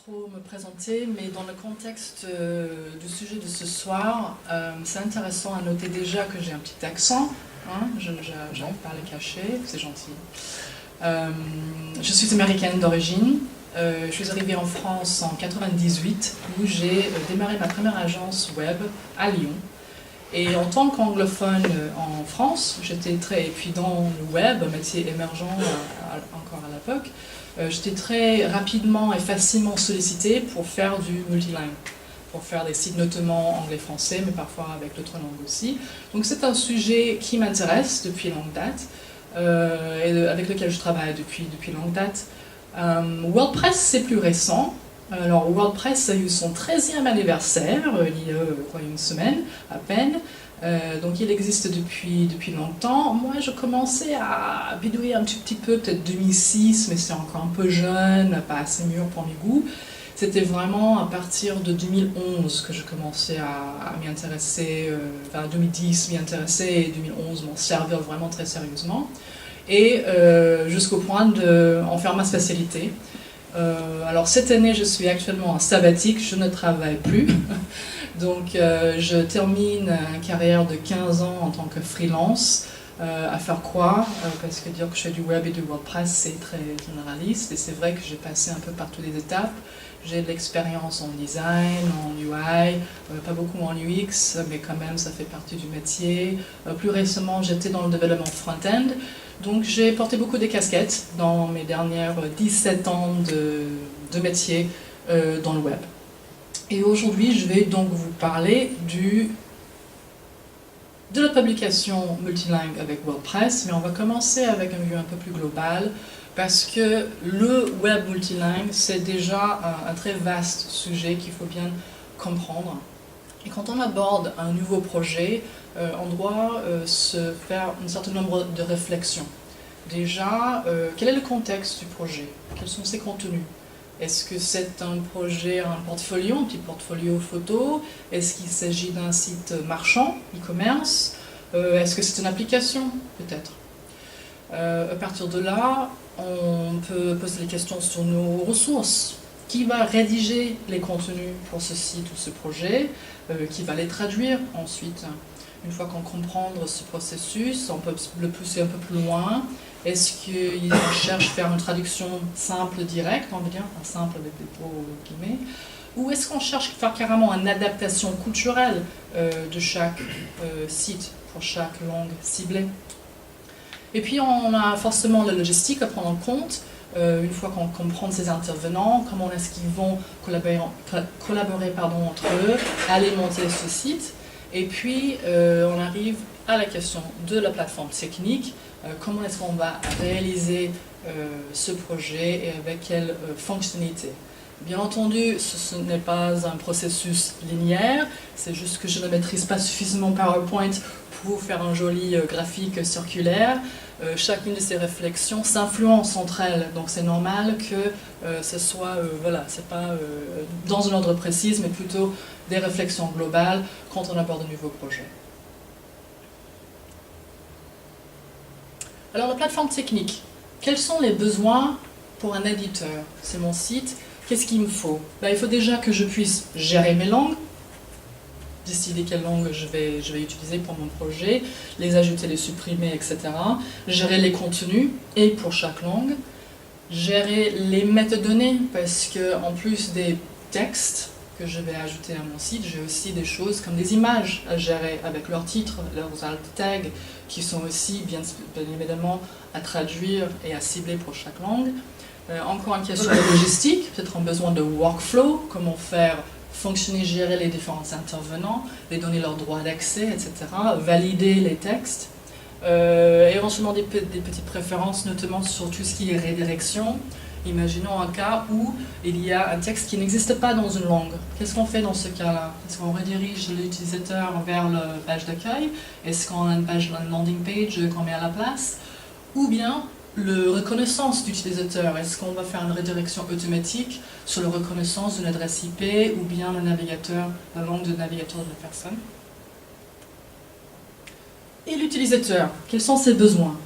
trop me présenter, mais dans le contexte du sujet de ce soir, c'est intéressant à noter déjà que j'ai un petit accent. Hein, je n'arrive pas à le cacher, c'est gentil. Je suis américaine d'origine. Je suis arrivée en France en 98, où j'ai démarré ma première agence web à Lyon. Et en tant qu'anglophone en France, j'étais très... Et puis dans le web, un métier émergent encore à l'époque, j'étais très rapidement et facilement sollicitée pour faire du multilingue, pour faire des sites notamment anglais-français, mais parfois avec d'autres langues aussi. Donc c'est un sujet qui m'intéresse depuis longue date, et avec lequel je travaille depuis longue date. WordPress, c'est plus récent. Alors WordPress a eu son 13e anniversaire, il y a une semaine à peine. Donc il existe depuis longtemps. Moi je commençais à bidouiller un tout petit peu, peut-être 2006, mais c'est encore un peu jeune, pas assez mûr pour mes goûts. C'était vraiment à partir de 2011 que je commençais à m'y intéresser, enfin 2010 m'y intéresser et 2011 m'en servir vraiment très sérieusement. Et jusqu'au point d'en faire ma spécialité. Alors cette année je suis actuellement en sabbatique, je ne travaille plus. Donc je termine une carrière de 15 ans en tant que freelance. À faire quoi parce que dire que je fais du web et du WordPress c'est très généraliste et c'est vrai que j'ai passé un peu par toutes les étapes. J'ai de l'expérience en design, en UI, pas beaucoup en UX, mais quand même ça fait partie du métier. Plus récemment j'étais dans le développement front-end, donc j'ai porté beaucoup de casquettes dans mes dernières 17 ans de métier dans le web. Et aujourd'hui je vais donc vous parler de la publication multilingue avec WordPress, mais on va commencer avec une vue un peu plus globale, parce que le web multilingue, c'est déjà un très vaste sujet qu'il faut bien comprendre. Et quand on aborde un nouveau projet, on doit se faire un certain nombre de réflexions. Déjà, quel est le contexte du projet? Quels sont ses contenus? Est-ce que c'est un projet, un portfolio, un petit portfolio photo? Est-ce qu'il s'agit d'un site marchand, e-commerce? Est-ce que c'est une application? Peut-être. À partir de là, on peut poser des questions sur nos ressources. Qui va rédiger les contenus pour ce site ou ce projet? Qui va les traduire ensuite? Une fois qu'on comprend ce processus, on peut le pousser un peu plus loin. Est-ce qu'il cherche à faire une traduction simple, directe, on va dire, simple avec des gros guillemets, ou est-ce qu'on cherche à faire carrément une adaptation culturelle de chaque site pour chaque langue ciblée? Et puis on a forcément la logistique à prendre en compte. Une fois qu'on comprend ces intervenants, comment est-ce qu'ils vont collaborer entre eux, alimenter ce site. Et puis on arrive à la question de la plateforme technique. Comment est-ce qu'on va réaliser ce projet et avec quelle fonctionnalité? Bien entendu, ce n'est pas un processus linéaire, c'est juste que je ne maîtrise pas suffisamment PowerPoint pour faire un joli graphique circulaire. Chacune de ces réflexions s'influence entre elles, donc c'est normal que ce soit, voilà, c'est pas dans un ordre précis, mais plutôt des réflexions globales quand on aborde de nouveaux projets. Alors la plateforme technique, quels sont les besoins pour un éditeur? C'est mon site, qu'est-ce qu'il me faut? Il faut déjà que je puisse gérer mes langues, décider quelle langue je vais utiliser pour mon projet, les ajouter, les supprimer, etc. Gérer les contenus, et pour chaque langue. Gérer les métadonnées, parce qu'en plus des textes que je vais ajouter à mon site, j'ai aussi des choses comme des images à gérer avec leurs titres, leurs alt tags, qui sont aussi bien évidemment à traduire et à cibler pour chaque langue. Encore une question de logistique, peut-être un besoin de workflow, comment faire fonctionner, gérer les différents intervenants, les donner leurs droits d'accès, etc., valider les textes, éventuellement des petites préférences, notamment sur tout ce qui est rédirection. Imaginons un cas où il y a un texte qui n'existe pas dans une langue. Qu'est-ce qu'on fait dans ce cas-là? Est-ce qu'on redirige l'utilisateur vers la page d'accueil? Est-ce qu'on a une landing page qu'on met à la place? Ou bien la reconnaissance d'utilisateur, est-ce qu'on va faire une redirection automatique sur la reconnaissance d'une adresse IP ou bien le navigateur, la langue de navigateur de la personne? Et l'utilisateur, quels sont ses besoins?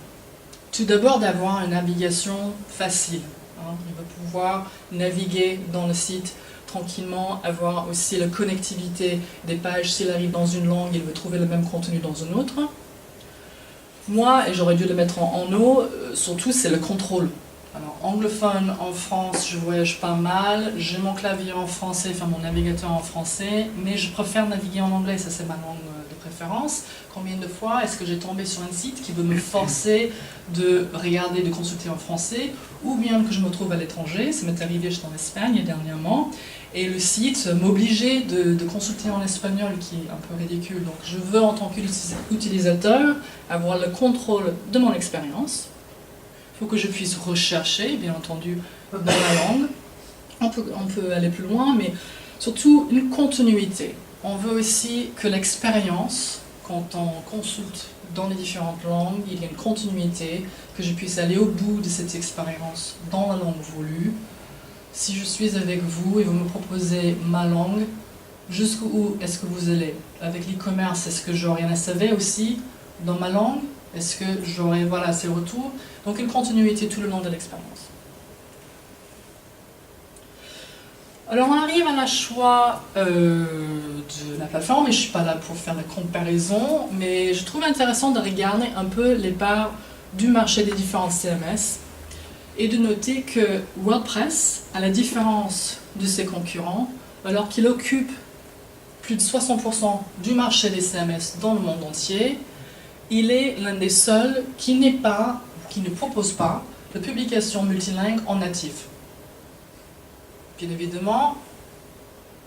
Tout d'abord d'avoir une navigation facile. hein. Il veut pouvoir naviguer dans le site tranquillement, avoir aussi la connectivité des pages. S'il arrive dans une langue, il veut trouver le même contenu dans une autre. Moi, et j'aurais dû le mettre en haut, surtout c'est le contrôle. Alors, anglophone en France, je voyage pas mal, j'ai mon clavier en français, enfin mon navigateur en français, mais je préfère naviguer en anglais, ça c'est ma langue de préférence. Combien de fois est-ce que j'ai tombé sur un site qui veut me forcer de regarder, de consulter en français, ou bien que je me trouve à l'étranger, ça m'est arrivé, j'étais en Espagne dernièrement, et le site m'obligeait de consulter en espagnol, qui est un peu ridicule. Donc je veux en tant qu'utilisateur avoir le contrôle de mon expérience. Il faut que je puisse rechercher, bien entendu, dans la langue. On peut aller plus loin, mais surtout une continuité. On veut aussi que l'expérience, quand on consulte dans les différentes langues, il y a une continuité, que je puisse aller au bout de cette expérience dans la langue voulue. Si je suis avec vous et vous me proposez ma langue, jusqu'où est-ce que vous allez? Avec l'e-commerce, est-ce que j'aurai un SAV aussi dans ma langue? Est-ce que j'aurai, voilà, ces retours? Donc une continuité tout le long de l'expérience. Alors on arrive à la choix de la plateforme, et je ne suis pas là pour faire la comparaison, mais je trouve intéressant de regarder un peu les parts du marché des différents CMS et de noter que WordPress, à la différence de ses concurrents, alors qu'il occupe plus de 60% du marché des CMS dans le monde entier, il est l'un des seuls qui ne propose pas de publication multilingue en natif. Bien évidemment,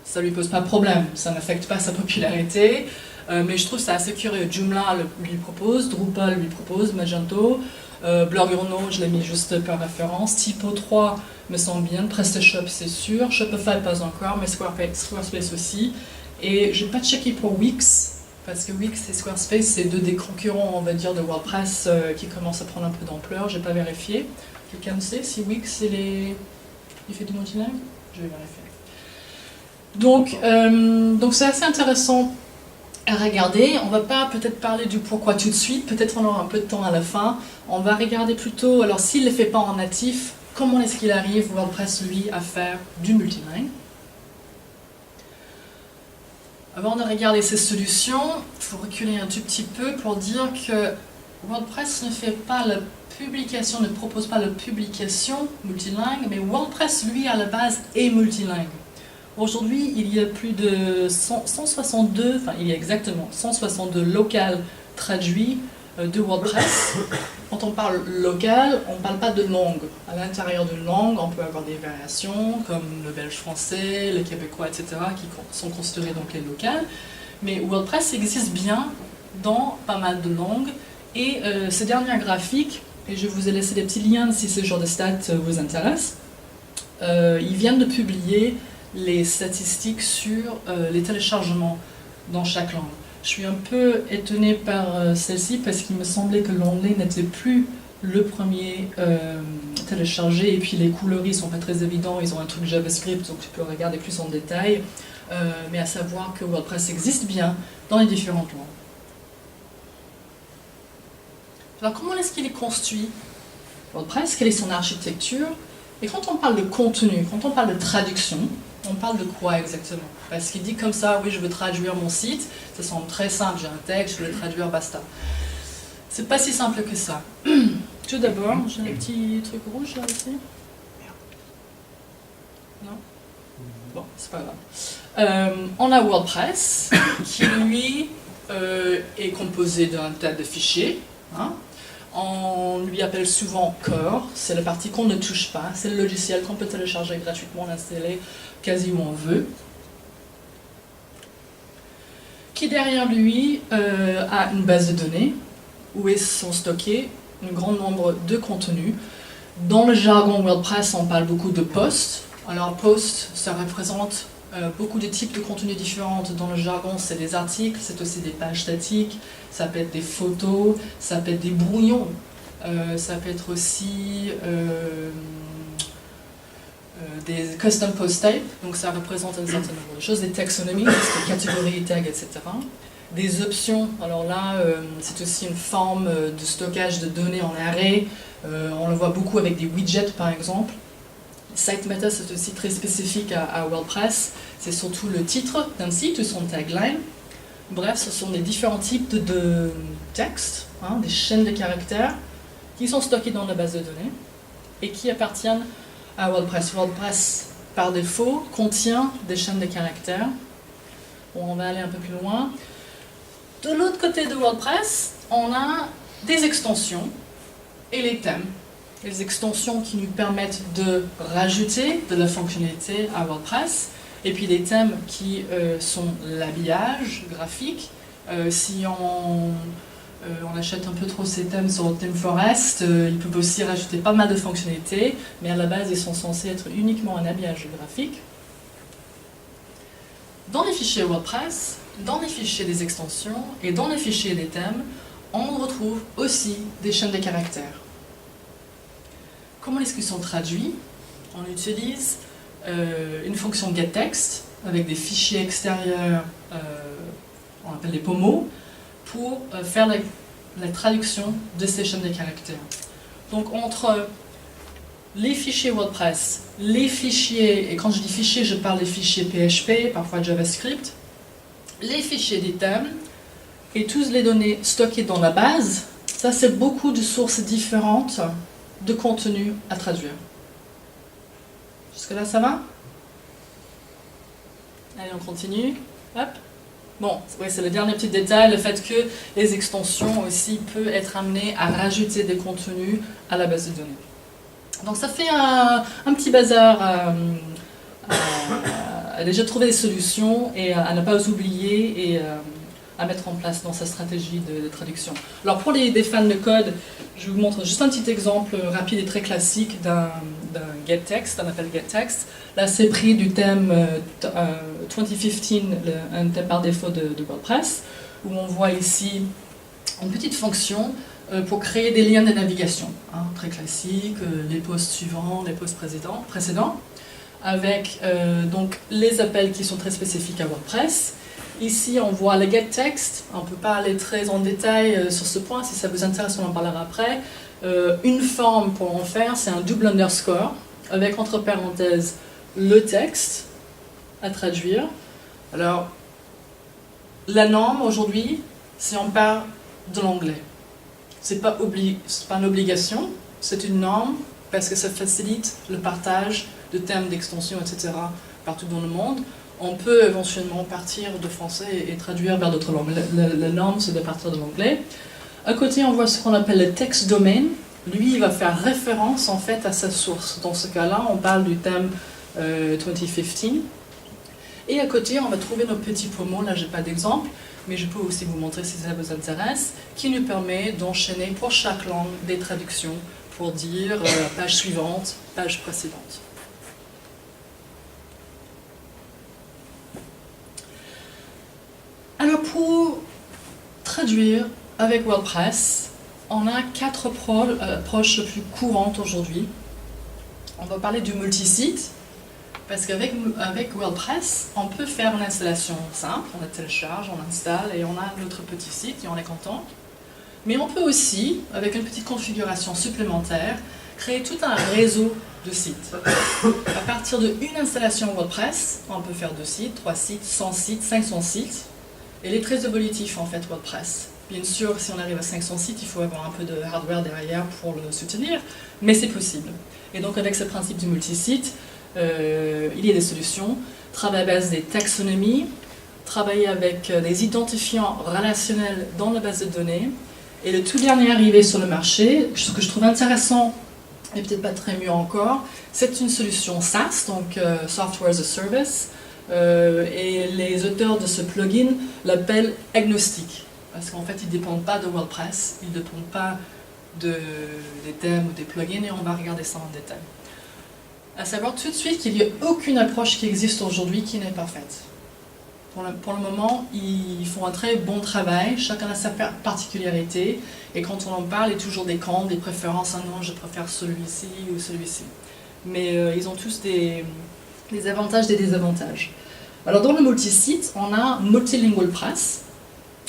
ça ne lui pose pas de problème, ça n'affecte pas sa popularité, mais je trouve ça assez curieux. Joomla lui propose, Drupal lui propose, Magento, Bloggerno, je l'ai mis juste par référence, Typo 3 me semble bien, PrestaShop c'est sûr, Shopify pas encore, mais Squarespace aussi. Et je n'ai pas checké pour Wix, parce que Wix et Squarespace, c'est deux des concurrents, on va dire, de WordPress qui commencent à prendre un peu d'ampleur. Je n'ai pas vérifié. Quelqu'un sait si Wix il fait du multilingue? Je vais vérifier. Donc c'est assez intéressant à regarder. On ne va pas peut-être parler du pourquoi tout de suite, peut-être on aura un peu de temps à la fin. On va regarder plutôt, alors s'il ne le fait pas en natif, comment est-ce qu'il arrive, WordPress, lui, à faire du multilingue? Avant de regarder ces solutions, il faut reculer un tout petit peu pour dire que WordPress ne propose pas la publication multilingue, mais WordPress, lui, à la base, est multilingue. Aujourd'hui, il y a plus de 162, enfin il y a exactement 162 locales traduits de WordPress. Quand on parle local, on ne parle pas de langue. À l'intérieur d'une langue, on peut avoir des variations, comme le belge français, le québécois, etc., qui sont considérés donc les locales. Mais WordPress existe bien dans pas mal de langues. Et ces derniers graphiques, et je vous ai laissé des petits liens si ce genre de stats vous intéresse, ils viennent de publier les statistiques sur les téléchargements dans chaque langue. Je suis un peu étonnée par celle-ci parce qu'il me semblait que l'anglais n'était plus le premier téléchargé, et puis les coloris sont pas très évidents, ils ont un truc JavaScript donc tu peux regarder plus en détail, mais à savoir que WordPress existe bien dans les différentes langues. Alors comment est-ce qu'il est construit WordPress? Quelle est son architecture? Et quand on parle de contenu, quand on parle de traduction, on parle de quoi exactement? Parce qu'il dit comme ça, oui, je veux traduire mon site, ça semble très simple, j'ai un texte, je veux le traduire, basta. C'est pas si simple que ça. Tout d'abord, j'ai un petit truc rouge là aussi. Non? Bon, c'est pas grave. On a WordPress, qui lui est composé d'un tas de fichiers. Hein. On lui appelle souvent Core, c'est la partie qu'on ne touche pas, c'est le logiciel qu'on peut télécharger gratuitement, l'installer quasi où on veut. Qui derrière lui a une base de données où sont stockés un grand nombre de contenus. Dans le jargon WordPress, on parle beaucoup de posts. Alors post, ça représente beaucoup de types de contenus différents. Dans le jargon, c'est des articles, c'est aussi des pages statiques, ça peut être des photos, ça peut être des brouillons, ça peut être aussi des custom post types, donc ça représente un certain nombre de choses, des taxonomies, des catégories, tags, etc. Des options, alors là, c'est aussi une forme de stockage de données en array, on le voit beaucoup avec des widgets par exemple. Site meta, c'est aussi très spécifique à WordPress. C'est surtout le titre d'un site ou son tagline. Bref, ce sont des différents types de textes, hein, des chaînes de caractères qui sont stockés dans la base de données et qui appartiennent à WordPress. WordPress, par défaut, contient des chaînes de caractères. Bon, on va aller un peu plus loin. De l'autre côté de WordPress, on a des extensions et les thèmes. Les extensions qui nous permettent de rajouter de la fonctionnalité à WordPress, et puis les thèmes qui sont l'habillage graphique. Si on achète un peu trop ces thèmes sur ThemeForest, ils peuvent aussi rajouter pas mal de fonctionnalités, mais à la base ils sont censés être uniquement un habillage graphique. Dans les fichiers WordPress, dans les fichiers des extensions et dans les fichiers des thèmes, on retrouve aussi des chaînes de caractères. Comment est-ce qu'ils sont traduits? On utilise une fonction getText avec des fichiers extérieurs, on appelle les POMO, pour faire la traduction de ces chaînes de caractères. Donc entre les fichiers WordPress, les fichiers, et quand je dis fichiers, je parle des fichiers PHP, parfois JavaScript, les fichiers des thèmes, et toutes les données stockées dans la base, ça c'est beaucoup de sources différentes de contenu à traduire. Jusque-là, ça va? Allez, on continue. Hop. Bon, oui, c'est le dernier petit détail, le fait que les extensions aussi peuvent être amenées à rajouter des contenus à la base de données. Donc ça fait un petit bazar à déjà trouver des solutions et à ne pas oublier et à mettre en place dans sa stratégie de traduction. Alors pour des fans de code, je vous montre juste un petit exemple rapide et très classique d'un getText, d'un appel getText. Là c'est pris du thème 2015, un thème par défaut de WordPress, où on voit ici une petite fonction pour créer des liens de navigation, hein, très classique, les posts suivants, les posts précédents, avec donc les appels qui sont très spécifiques à WordPress. Ici, on voit le getText. On ne peut pas aller très en détail sur ce point. Si ça vous intéresse, on en parlera après. Une forme pour en faire, c'est un double underscore, avec entre parenthèses le texte à traduire. Alors, la norme aujourd'hui, c'est on part de l'anglais. Ce n'est pas une obligation, c'est une norme parce que ça facilite le partage de thèmes, d'extensions, etc. partout dans le monde. On peut éventuellement partir de français et traduire vers d'autres langues. La norme, c'est de partir de l'anglais. À côté, on voit ce qu'on appelle le text domain. Lui, il va faire référence en fait à sa source. Dans ce cas-là, on parle du thème 2015. Et à côté, on va trouver nos petits pomos. Là, je n'ai pas d'exemple, mais je peux aussi vous montrer si ça vous intéresse, qui nous permet d'enchaîner pour chaque langue des traductions pour dire page suivante, page précédente. Alors pour traduire avec WordPress, on a 4 approches les plus courantes aujourd'hui. On va parler du multisite, parce qu'avec WordPress, on peut faire une installation simple, on la télécharge, on l'installe et on a notre petit site et on est content. Mais on peut aussi, avec une petite configuration supplémentaire, créer tout un réseau de sites. À partir d'une installation WordPress, on peut faire 2 sites, 3 sites, 100 sites, 500 sites. Et il est très évolutif en fait WordPress. Bien sûr, si on arrive à 500 sites, il faut avoir un peu de hardware derrière pour le soutenir, mais c'est possible. Et donc avec ce principe du multisite, il y a des solutions. Travailler à base des taxonomies, travailler avec des identifiants relationnels dans la base de données. Et le tout dernier arrivé sur le marché, ce que je trouve intéressant, et peut-être pas très mieux encore, c'est une solution SaaS, donc Software as a Service. Et les auteurs de ce plugin l'appellent agnostique, parce qu'en fait ils ne dépendent pas de WordPress, ils ne dépendent pas des thèmes ou des plugins, et on va regarder ça en détail. À savoir tout de suite qu'il n'y a aucune approche qui existe aujourd'hui qui n'est parfaite. Pour le moment, ils font un très bon travail, chacun a sa particularité, et quand on en parle, il y a toujours des camps, des préférences, ah non, je préfère celui-ci ou celui-ci. Mais ils ont tous des avantages et des désavantages. Alors dans le multisite, on a Multilingual Press.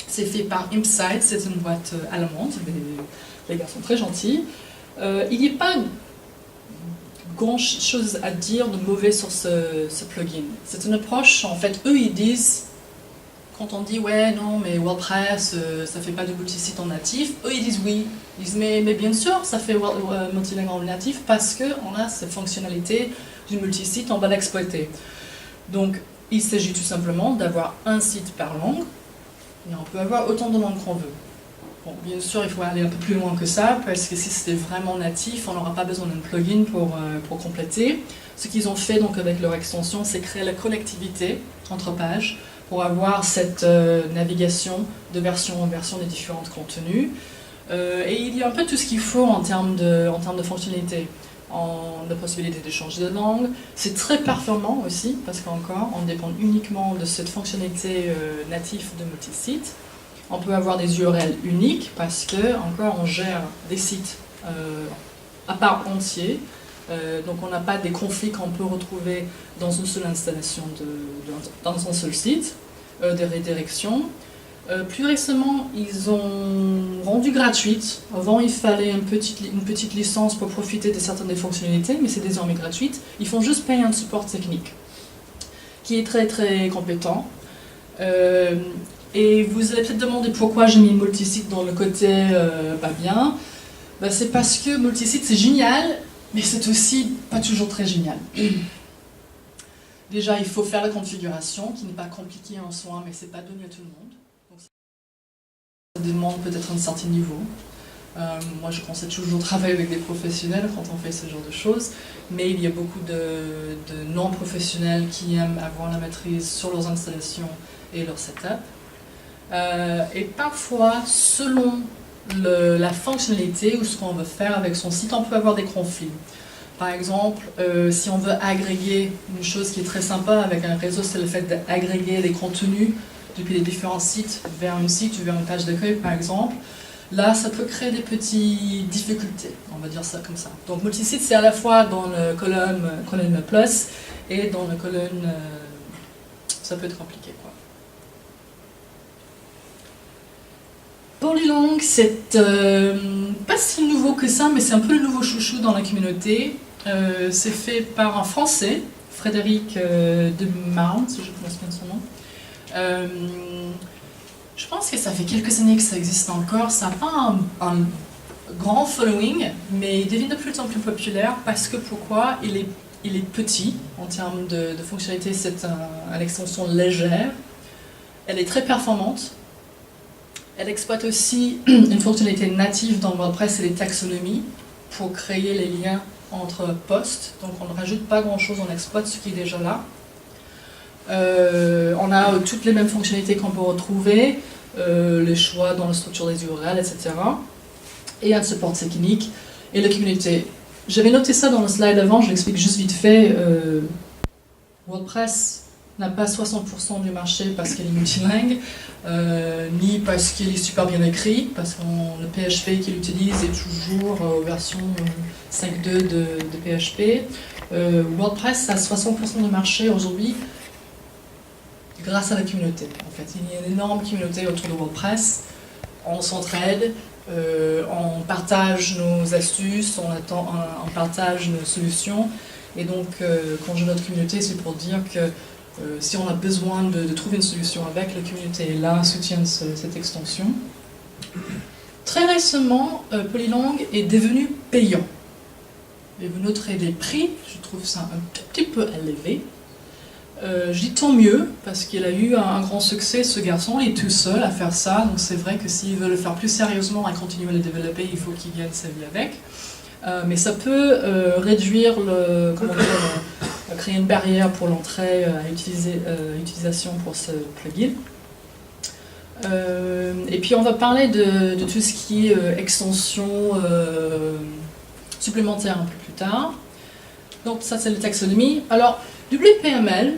C'est fait par Impsite, c'est une boîte allemande, les gars sont très gentils. Il n'y a pas grand chose à dire de mauvais sur ce plugin. C'est une approche, en fait, eux ils disent, quand on dit ouais non mais WordPress ça fait pas de multisite en natif, eux ils disent oui, ils disent mais bien sûr ça fait multilingue en natif parce qu'on a cette fonctionnalité du multisite, on va l'exploiter. Donc il s'agit tout simplement d'avoir un site par langue, et on peut avoir autant de langues qu'on veut. Bon, bien sûr, il faut aller un peu plus loin que ça, parce que si c'était vraiment natif, on n'aura pas besoin d'un plugin pour compléter. Ce qu'ils ont fait donc, avec leur extension, c'est créer la connectivité entre pages pour avoir cette navigation de version en version des différents contenus. Et il y a un peu tout ce qu'il faut en termes de fonctionnalité. La possibilité de changer de langue. C'est très performant aussi, parce qu'encore, on dépend uniquement de cette fonctionnalité native de multisite. On peut avoir des URL uniques parce que, encore, on gère des sites à part entier. Donc on n'a pas des conflits qu'on peut retrouver dans une seule installation, dans un seul site, des redirections. Plus récemment, ils ont rendu gratuite. Avant, il fallait une petite licence pour profiter de certaines des fonctionnalités, mais c'est désormais gratuite. Ils font juste payer un support technique, qui est très très compétent. Et vous allez peut-être demander pourquoi j'ai mis multisite dans le côté pas bien. Ben, c'est parce que multisite c'est génial, mais c'est aussi pas toujours très génial. Déjà, il faut faire la configuration, qui n'est pas compliquée en soi, mais c'est pas donné à tout le monde. Donc, ça demande peut-être un certain niveau. Moi, je conseille toujours de travailler avec des professionnels quand on fait ce genre de choses, mais il y a beaucoup de non-professionnels qui aiment avoir la maîtrise sur leurs installations et leur setup. Et parfois, selon la fonctionnalité ou ce qu'on veut faire avec son site, on peut avoir des conflits. Par exemple, si on veut agréger une chose qui est très sympa avec un réseau, c'est le fait d'agréger les contenus depuis les différents sites vers un site ou vers une page d'accueil, par exemple. Là, ça peut créer des petites difficultés, on va dire ça comme ça. Donc, multisite, c'est à la fois dans le colonne plus et dans la colonne, ça peut être compliqué, quoi. Polylang, c'est pas si nouveau que ça, mais c'est un peu le nouveau chouchou dans la communauté. C'est fait par un Français, Frédéric de Marne, si je prononce bien son nom. Je pense que ça fait quelques années que ça existe encore. Ça n'a pas un grand following, mais il devient de plus en plus populaire parce que pourquoi il est petit en termes de fonctionnalité, c'est une extension légère. Elle est très performante. Elle exploite aussi une fonctionnalité native dans WordPress et les taxonomies pour créer les liens entre posts. Donc on ne rajoute pas grand chose, on exploite ce qui est déjà là. On a toutes les mêmes fonctionnalités qu'on peut retrouver, les choix dans la structure des URL, etc. Et un support technique et la communauté. J'avais noté ça dans le slide avant, je l'explique juste vite fait. WordPress n'a pas 60% du marché parce qu'elle est multilingue, ni parce qu'il est super bien écrit, parce que le PHP qu'il utilise est toujours version 5.2 de PHP. WordPress a 60% du marché aujourd'hui grâce à la communauté. En fait, il y a une énorme communauté autour de WordPress. On s'entraide, on partage nos astuces, on partage nos solutions. Et donc, quand je note communauté, c'est pour dire que si on a besoin de trouver une solution avec, la communauté est là, soutient cette extension. Très récemment, Polylang est devenu payant. Et vous noterez les prix, je trouve ça un tout petit peu élevé. Je dis tant mieux, parce qu'il a eu un grand succès, ce garçon, il est tout seul à faire ça, donc c'est vrai que s'il veut le faire plus sérieusement et continuer à le développer, il faut qu'il gagne sa vie avec. Mais ça peut réduire créer une barrière pour l'entrée à utilisation pour ce plugin. Et puis on va parler de tout ce qui est extension supplémentaire un peu plus tard. Donc ça c'est le taxonomie. Alors WPML,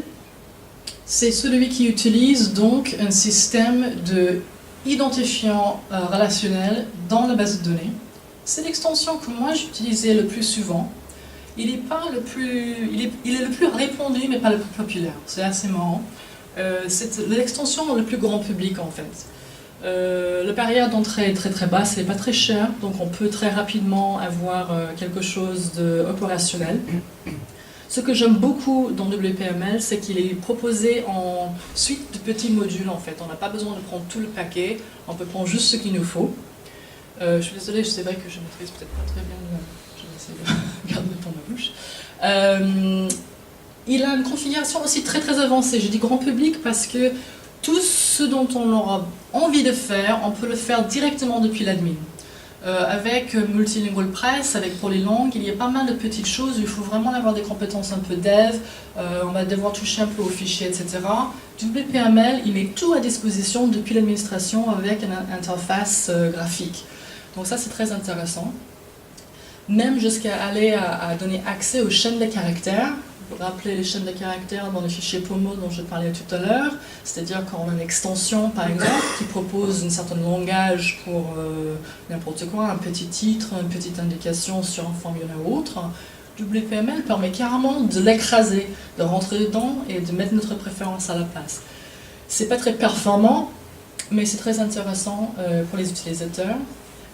c'est celui qui utilise donc un système de identifiant relationnel dans la base de données. C'est l'extension que moi j'utilisais le plus souvent. Il est le plus répandu, mais pas le plus populaire. C'est assez marrant. C'est l'extension le plus grand public, en fait. La barrière d'entrée est très très basse, elle n'est pas très chère, donc on peut très rapidement avoir quelque chose d'opérationnel. Ce que j'aime beaucoup dans WPML, c'est qu'il est proposé en suite de petits modules en fait. On n'a pas besoin de prendre tout le paquet, on peut prendre juste ce qu'il nous faut. Je suis désolée, c'est vrai que je maîtrise peut-être pas très bien, je vais essayer de garder le temps de ma bouche. Il a une configuration aussi très très avancée, je dis grand public parce que tout ce dont on aura envie de faire, on peut le faire directement depuis l'admin. Avec Multilingual Press, avec pour les langues, il y a pas mal de petites choses, il faut vraiment avoir des compétences un peu dev, on va devoir toucher un peu aux fichiers, etc. WPML, il met tout à disposition depuis l'administration avec une interface graphique. Donc ça c'est très intéressant. Même jusqu'à aller à donner accès aux chaînes de caractères. Vous rappelez les chaînes de caractères dans les fichiers POMO dont je parlais tout à l'heure, c'est-à-dire quand on a une extension par exemple qui propose un certain langage pour n'importe quoi, un petit titre, une petite indication sur un formulaire ou autre, WPML permet carrément de l'écraser, de rentrer dedans et de mettre notre préférence à la place. C'est pas très performant, mais c'est très intéressant pour les utilisateurs.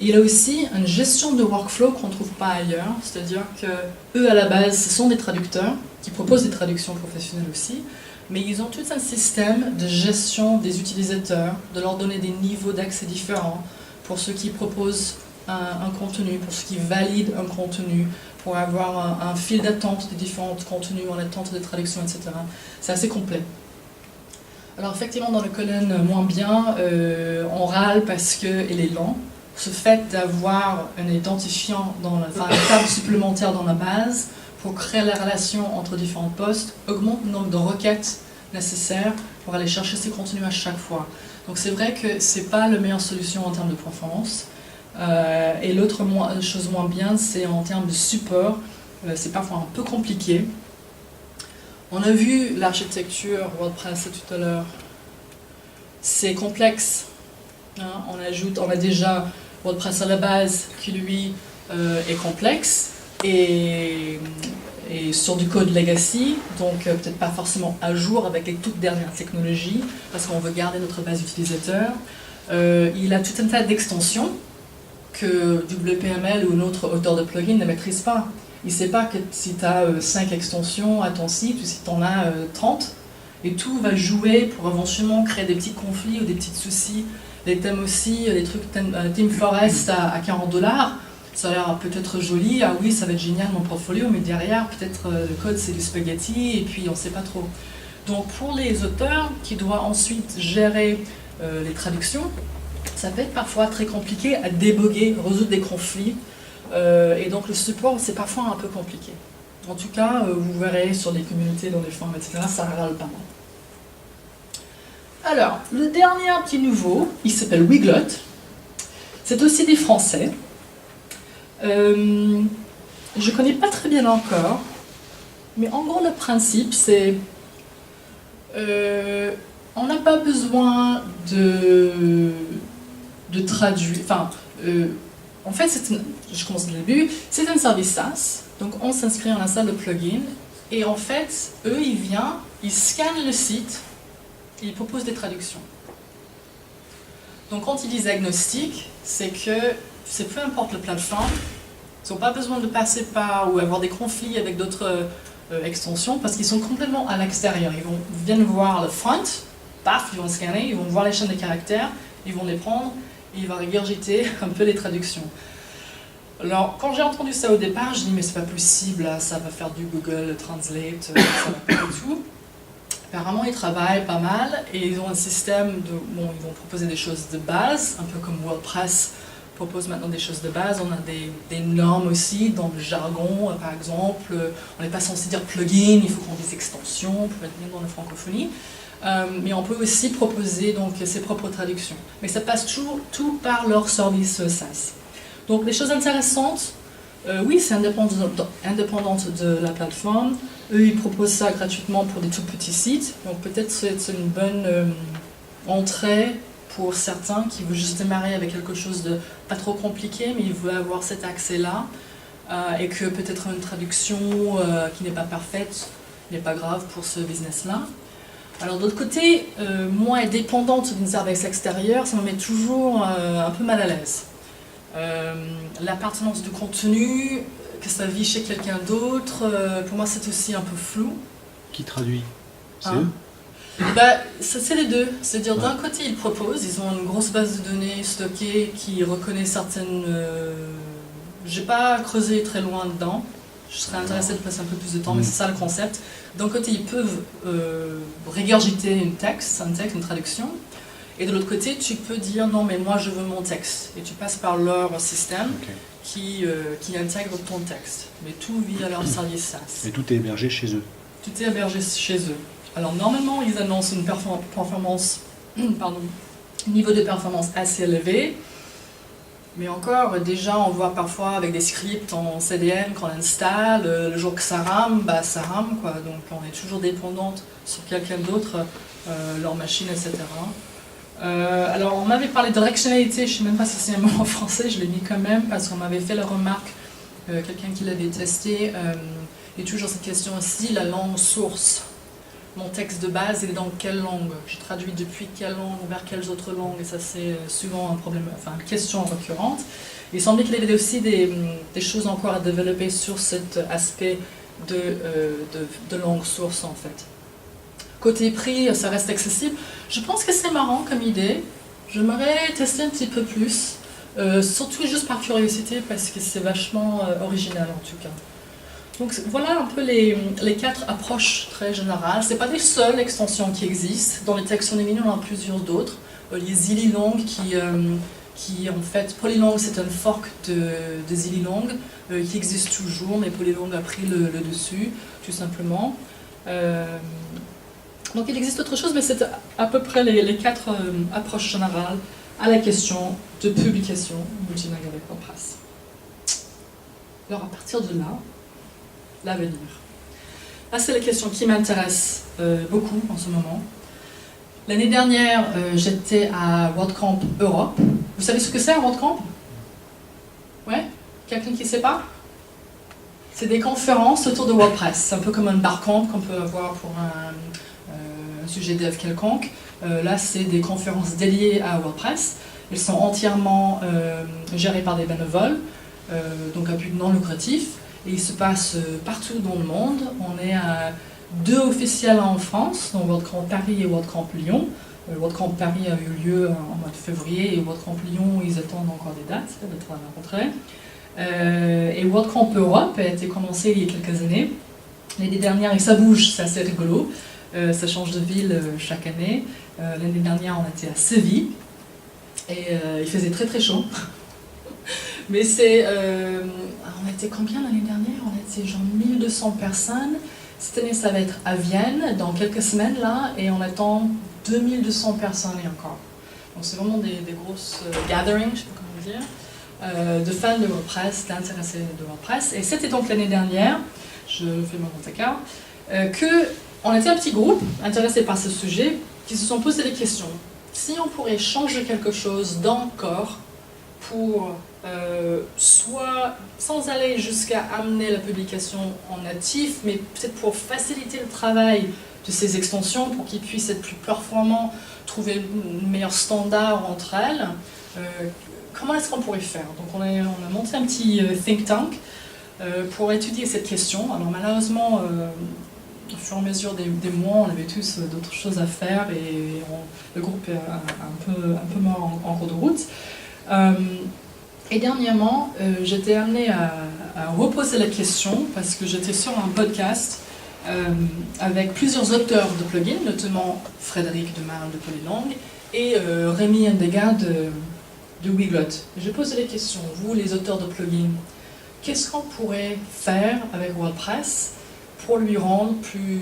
Il a aussi une gestion de workflow qu'on ne trouve pas ailleurs, c'est-à-dire qu'eux à la base ce sont des traducteurs qui proposent des traductions professionnelles aussi, mais ils ont tout un système de gestion des utilisateurs, de leur donner des niveaux d'accès différents pour ceux qui proposent un contenu, pour ceux qui valident un contenu, pour avoir un fil d'attente des différents contenus en attente de traduction, etc. C'est assez complet. Alors effectivement dans le colonne moins bien, on râle parce qu'il est lent. Ce fait d'avoir un identifiant, un table supplémentaire dans la base pour créer la relation entre différents postes augmente le nombre de requêtes nécessaires pour aller chercher ces contenus à chaque fois. Donc c'est vrai que ce n'est pas la meilleure solution en termes de performance. Et l'autre chose moins bien, c'est en termes de support. C'est parfois un peu compliqué. On a vu l'architecture WordPress tout à l'heure. C'est complexe. Hein, on a déjà WordPress à la base qui lui est complexe et sur du code legacy, donc peut-être pas forcément à jour avec les toutes dernières technologies parce qu'on veut garder notre base utilisateur. Il a tout un tas d'extensions que WPML ou notre auteur de plugin ne maîtrise pas. Il ne sait pas que si tu as 5 extensions à ton site ou si tu en as 30, et tout va jouer pour éventuellement créer des petits conflits ou des petits soucis. Les thèmes aussi, les trucs Team Forest à $40, ça a l'air peut-être joli, ah oui ça va être génial mon portfolio, mais derrière peut-être le code c'est du spaghetti et puis on ne sait pas trop. Donc pour les auteurs qui doivent ensuite gérer les traductions, ça peut être parfois très compliqué à déboguer, résoudre des conflits, et donc le support c'est parfois un peu compliqué. En tout cas, vous verrez sur les communautés, dans les forums, etc., ça râle pas mal. Alors, le dernier petit nouveau, il s'appelle Wiglot. C'est aussi des Français. Je ne connais pas très bien encore, mais en gros le principe c'est on n'a pas besoin de traduire. Enfin, en fait, je commence du début. C'est un service SaaS, donc on s'inscrit en salle de plugin et en fait, eux ils scannent le site. Ils proposent des traductions. Donc quand ils disent agnostique, c'est que c'est peu importe la plateforme, ils n'ont pas besoin de passer par ou avoir des conflits avec d'autres extensions parce qu'ils sont complètement à l'extérieur. Ils viennent voir le front, paf, ils vont scanner, ils vont voir les chaînes de caractères, ils vont les prendre et ils vont régurgiter un peu les traductions. Alors quand j'ai entendu ça au départ, je dis mais c'est pas possible, là, ça va faire du Google Translate, ça va pas du tout. Apparemment, ils travaillent pas mal et ils ont un système de... Bon, ils vont proposer des choses de base, un peu comme WordPress propose maintenant des choses de base. On a des normes aussi dans le jargon, par exemple. On n'est pas censé dire plugin, il faut qu'on dise extension pour être bien dans la francophonie. Mais on peut aussi proposer donc, ses propres traductions. Mais ça passe toujours tout par leur service SaaS. Donc, les choses intéressantes, oui, c'est indépendante de la plateforme. Eux, ils proposent ça gratuitement pour des tout petits sites. Donc peut-être c'est une bonne entrée pour certains qui veulent juste démarrer avec quelque chose de pas trop compliqué, mais ils veulent avoir cet accès-là. Et que peut-être une traduction qui n'est pas parfaite n'est pas grave pour ce business-là. Alors de l'autre côté, moi, être dépendante d'une service extérieure, ça me met toujours un peu mal à l'aise. L'appartenance du contenu, que ça vit chez quelqu'un d'autre, pour moi c'est aussi un peu flou. Qui traduit? C'est Hein? eux? C'est les deux. C'est-à-dire d'un côté ils proposent, ils ont une grosse base de données stockée qui reconnaît certaines... J'ai pas creusé très loin dedans, je serais intéressée de passer un peu plus de temps, mais c'est ça le concept. D'un côté ils peuvent régurgiter un texte, une traduction, et de l'autre côté tu peux dire non mais moi je veux mon texte, et tu passes par leur système qui intègre ton texte, mais tout via leur service SaaS. Et tout est hébergé chez eux? Tout est hébergé chez eux. Alors normalement, ils annoncent une performance, niveau de performance assez élevé, mais encore, déjà on voit parfois avec des scripts en CDN qu'on installe, le jour que ça rame, ça rame quoi, donc on est toujours dépendante sur quelqu'un d'autre, leur machine, etc. Alors on m'avait parlé de directionalité, je ne sais même pas si c'est un mot en français, je l'ai mis quand même, parce qu'on m'avait fait la remarque, quelqu'un qui l'avait testé, et toujours cette question aussi, la langue source. Mon texte de base, il est dans quelle langue? Je traduis depuis quelle langue vers quelles autres langues? Et ça, c'est souvent un problème, enfin, une question récurrente. Il semblait qu'il y avait aussi des choses encore à développer sur cet aspect de langue source, en fait. Côté prix, ça reste accessible. Je pense que c'est marrant comme idée. J'aimerais tester un petit peu plus, surtout juste par curiosité, parce que c'est vachement original, en tout cas. Donc voilà un peu les 4 approches très générales. Ce n'est pas les seules extensions qui existent. Dans les taxonomies, on en a plusieurs d'autres. Les Zililong qui en fait, Polylang c'est un fork de Zililong qui existe toujours, mais Polylang a pris le dessus, tout simplement. Donc il existe autre chose, mais c'est à peu près les 4 approches générales à la question de publication multilingue avec WordPress. Alors à partir de là, l'avenir. Là, c'est la question qui m'intéresse beaucoup en ce moment. L'année dernière, j'étais à WordCamp Europe. Vous savez ce que c'est un WordCamp? Ouais? Quelqu'un qui ne sait pas? C'est des conférences autour de WordPress. C'est un peu comme un barcamp qu'on peut avoir pour un sujet dev quelconque. Là, c'est des conférences dédiées à WordPress. Elles sont entièrement gérées par des bénévoles, donc à but non lucratif. Et il se passe partout dans le monde. On est à 2 officiels en France, donc WordCamp Paris et WordCamp Lyon. WordCamp Paris a eu lieu en mois de février et WordCamp Lyon, ils attendent encore des dates d'être à la rentrée. Et WordCamp Europe a été commencé il y a quelques années. L'année dernière, et ça bouge, c'est assez rigolo. Ça change de ville chaque année. L'année dernière, on était à Séville et il faisait très très chaud. Mais c'est... on était combien l'année dernière? On était genre 1200 personnes. Cette année, ça va être à Vienne, dans quelques semaines, là, et on attend 2200 personnes et encore. Donc c'est vraiment des grosses gatherings, je ne sais pas comment dire, de fans de WordPress, d'intéressés de WordPress. Et c'était donc l'année dernière, je fais mon grand écart, qu'on était un petit groupe intéressé par ce sujet, qui se sont posé des questions. Si on pourrait changer quelque chose dans le corps pour... soit sans aller jusqu'à amener la publication en natif, mais peut-être pour faciliter le travail de ces extensions, pour qu'ils puissent être plus performants, trouver un meilleur standard entre elles, comment est-ce qu'on pourrait faire? Donc on a monté un petit think tank pour étudier cette question. Alors malheureusement, au fur et à mesure des mois, on avait tous d'autres choses à faire et le groupe est un peu mort en cours de route. Et dernièrement, j'étais amenée à reposer la question parce que j'étais sur un podcast avec plusieurs auteurs de plugins, notamment Frédéric Demarle de Polylang et Rémi Ndega de Weglot. J'ai posé la question, vous les auteurs de plugins, qu'est-ce qu'on pourrait faire avec WordPress pour lui rendre plus,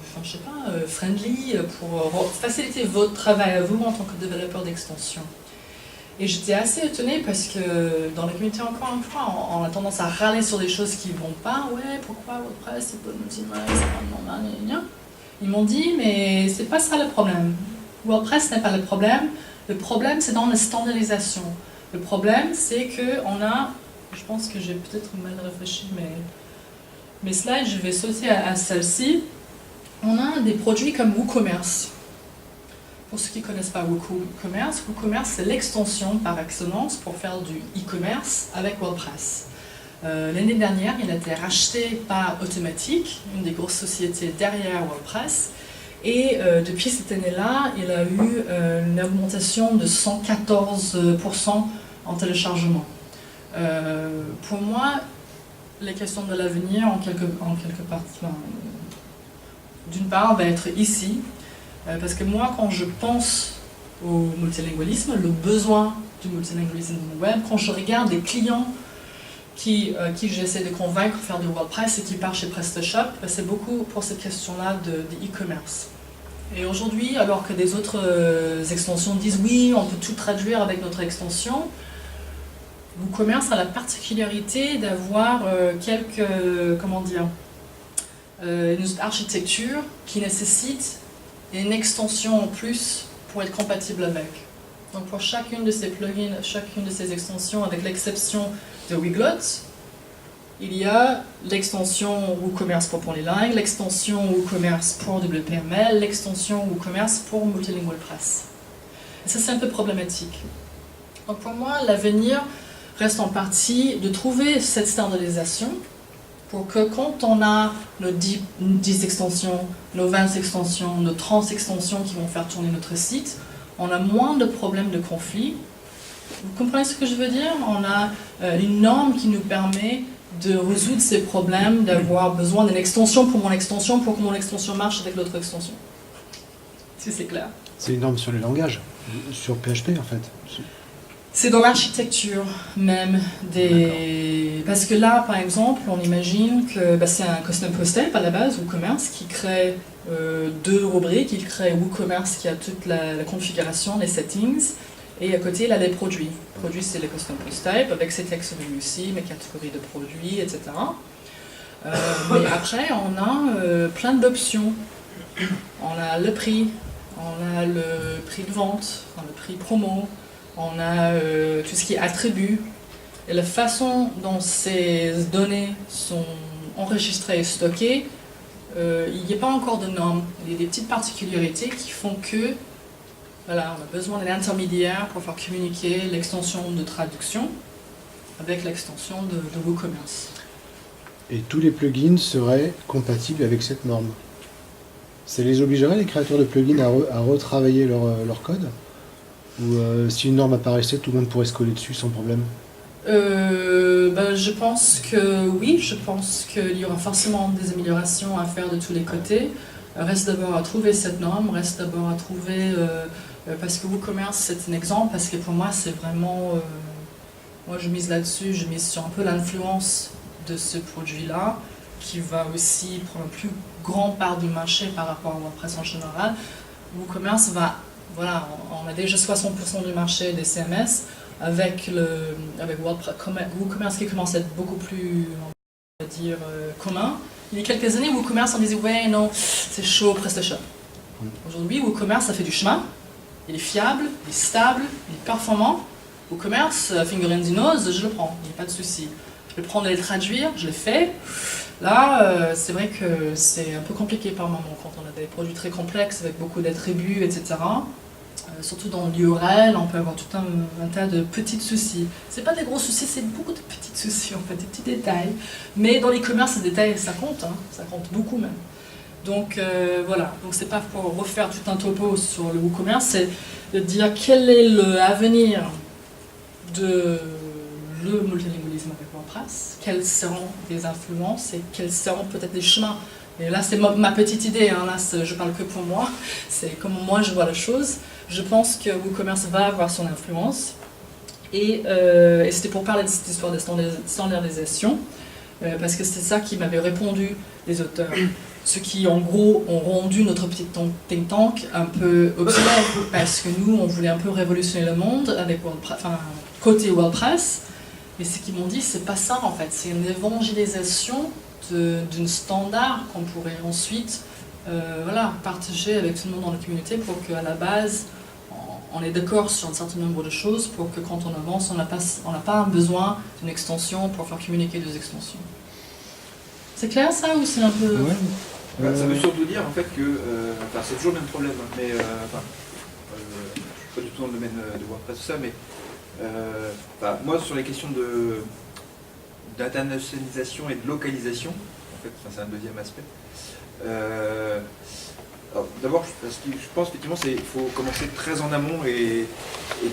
enfin, je sais pas, friendly, pour faciliter votre travail à vous en tant que développeur d'extension? Et j'étais assez étonnée parce que dans la communauté, encore une fois, on a tendance à râler sur des choses qui ne vont pas. Ouais, pourquoi WordPress, c'est pas multilingue, c'est pas normal, gna. Ils m'ont dit, mais c'est pas ça le problème. WordPress n'est pas le problème c'est dans la standardisation. Le problème, c'est qu'on a, je pense que j'ai peut-être mal réfléchi, mais mes slides, je vais sauter à celle-ci. on a des produits comme WooCommerce. Pour ceux qui ne connaissent pas WooCommerce, WooCommerce c'est l'extension par excellence pour faire du e-commerce avec WordPress. L'année dernière, il a été racheté par Automattic, une des grosses sociétés derrière WordPress. Et depuis cette année-là, il a eu une augmentation de 114% en téléchargement. Pour moi, les questions de l'avenir, en quelque part, d'une part, va être ici. Parce que moi, quand je pense au multilingualisme, le besoin du multilingualisme dans le web, quand je regarde les clients qui j'essaie de convaincre de faire du WordPress et qui partent chez PrestaShop, c'est beaucoup pour cette question-là de e-commerce. Et aujourd'hui, alors que des autres extensions disent oui, on peut tout traduire avec notre extension, WooCommerce a la particularité d'avoir une architecture qui nécessite une extension en plus pour être compatible avec. Donc pour chacune de ces plugins, chacune de ces extensions, avec l'exception de Weglot, il y a l'extension WooCommerce pour Polyline, l'extension WooCommerce pour WPML, l'extension WooCommerce pour Multilingual Press. Et ça, c'est un peu problématique. Donc pour moi, l'avenir reste en partie de trouver cette standardisation pour que quand on a nos 10 extensions, nos 20 extensions, nos 30 extensions qui vont faire tourner notre site, on a moins de problèmes de conflit. Vous comprenez ce que je veux dire? On a une norme qui nous permet de résoudre ces problèmes, d'avoir besoin d'une extension pour que mon extension marche avec l'autre extension. Si c'est clair. C'est une norme sur le langage, sur PHP en fait. C'est dans l'architecture même des... Parce que là, par exemple, on imagine que c'est un custom post type à la base, WooCommerce, qui crée deux rubriques. Il crée WooCommerce qui a toute la configuration, les settings, et à côté, il a les produits. Produits, c'est les custom post type, avec ses textes venus ici, mes catégories de produits, etc. Mais après, on a plein d'options. On a le prix, on a le prix de vente, le prix promo, on a tout ce qui est attributs. Et la façon dont ces données sont enregistrées et stockées, il n'y a pas encore de normes. Il y a des petites particularités qui font que voilà, on a besoin d'un intermédiaire pour faire communiquer l'extension de traduction avec l'extension de WooCommerce. Et tous les plugins seraient compatibles avec cette norme. Ça les obligerait, les créateurs de plugins, à retravailler leur code? Ou si une norme apparaissait, tout le monde pourrait se coller dessus sans problème? Je pense que oui, je pense qu'il y aura forcément des améliorations à faire de tous les côtés. Reste d'abord à trouver cette norme, reste d'abord à trouver... parce que WooCommerce, c'est un exemple, parce que pour moi, c'est vraiment... moi, je mise là-dessus, je mise sur un peu l'influence de ce produit-là, qui va aussi prendre une plus grande part du marché par rapport à WordPress en général. WooCommerce va... Voilà, on a déjà 60% du marché des CMS, avec WooCommerce qui commence à être beaucoup plus, on va dire, commun. Il y a quelques années, WooCommerce, on disait « ouais, non, c'est chaud, PrestaShop ». Aujourd'hui, WooCommerce, ça fait du chemin. Il est fiable, il est stable, il est performant. WooCommerce, finger in the nose, je le prends, il n'y a pas de souci. Je vais prendre et le traduire, je le fais. Là, c'est vrai que c'est un peu compliqué par moment quand on a des produits très complexes avec beaucoup d'attributs, etc. Surtout dans l'URL, on peut avoir tout un tas de petits soucis. C'est pas des gros soucis, c'est beaucoup de petits soucis, en fait, des petits détails. Mais dans l'e-commerce, ces détails, ça compte, hein, ça compte beaucoup même. Donc voilà, donc c'est pas pour refaire tout un topo sur le WooCommerce, c'est de dire quel est l'avenir de le multilingualisme avec WordPress, quelles seront les influences et quels seront peut-être les chemins. Et là, c'est ma petite idée, hein, là, je parle que pour moi, c'est comment moi je vois la chose. Je pense que WooCommerce va avoir son influence. Et c'était pour parler de cette histoire de standardisation, parce que c'est ça qui m'avait répondu les auteurs. Ceux qui, en gros, ont rendu notre petit think tank un peu obsolète, parce que nous, on voulait un peu révolutionner le monde avec WordPress, enfin, côté WordPress. Et ce qu'ils m'ont dit, c'est pas ça en fait, c'est une évangélisation d'une standard qu'on pourrait ensuite partager avec tout le monde dans la communauté pour qu'à la base, on est d'accord sur un certain nombre de choses pour que quand on avance, on n'a pas besoin d'une extension pour faire communiquer deux extensions. C'est clair ça ou c'est un peu... Ouais. Ça veut surtout dire en fait que, c'est toujours le même problème, hein, mais je suis pas du tout dans le domaine de WordPress tout ça, mais moi sur les questions d'internationalisation et de localisation, en fait, c'est un deuxième aspect. D'abord, parce que je pense effectivement qu'il faut commencer très en amont et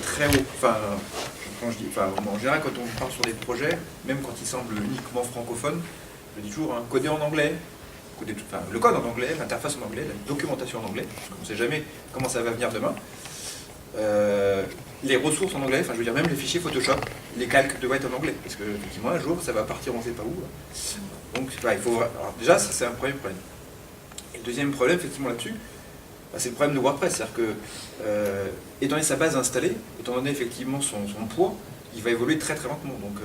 très haut. En général, quand on part sur des projets, même quand ils semblent uniquement francophones, je dis toujours, hein, coder en anglais, le code en anglais, l'interface en anglais, la documentation en anglais, parce qu'on ne sait jamais comment ça va venir demain. Les ressources en anglais, je veux dire même les fichiers Photoshop, les calques doivent être en anglais, parce que effectivement un jour ça va partir on ne sait pas où. Donc il faut. Alors, déjà, ça c'est un premier problème. Et le deuxième problème, effectivement là-dessus, c'est le problème de WordPress, c'est-à-dire que étant donné sa base installée, étant donné effectivement son poids, il va évoluer très très lentement. Donc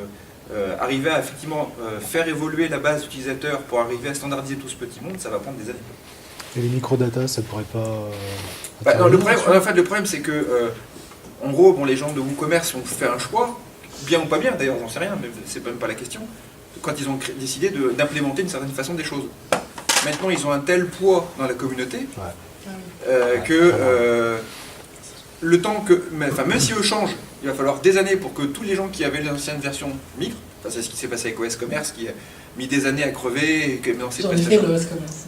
arriver à effectivement faire évoluer la base d'utilisateurs pour arriver à standardiser tout ce petit monde, ça va prendre des années. Et les microdata, ça pourrait pas... non, le problème c'est que en gros, les gens de WooCommerce ont fait un choix, bien ou pas bien d'ailleurs, j'en sais rien, mais c'est même pas la question, quand ils ont décidé d'implémenter une certaine façon des choses. Maintenant, ils ont un tel poids dans la communauté que le temps que... même si eux changent, il va falloir des années pour que tous les gens qui avaient l'ancienne version migrent. C'est ce qui s'est passé avec OS Commerce, qui a mis des années à crever. J'en ai fait le OS Commerce.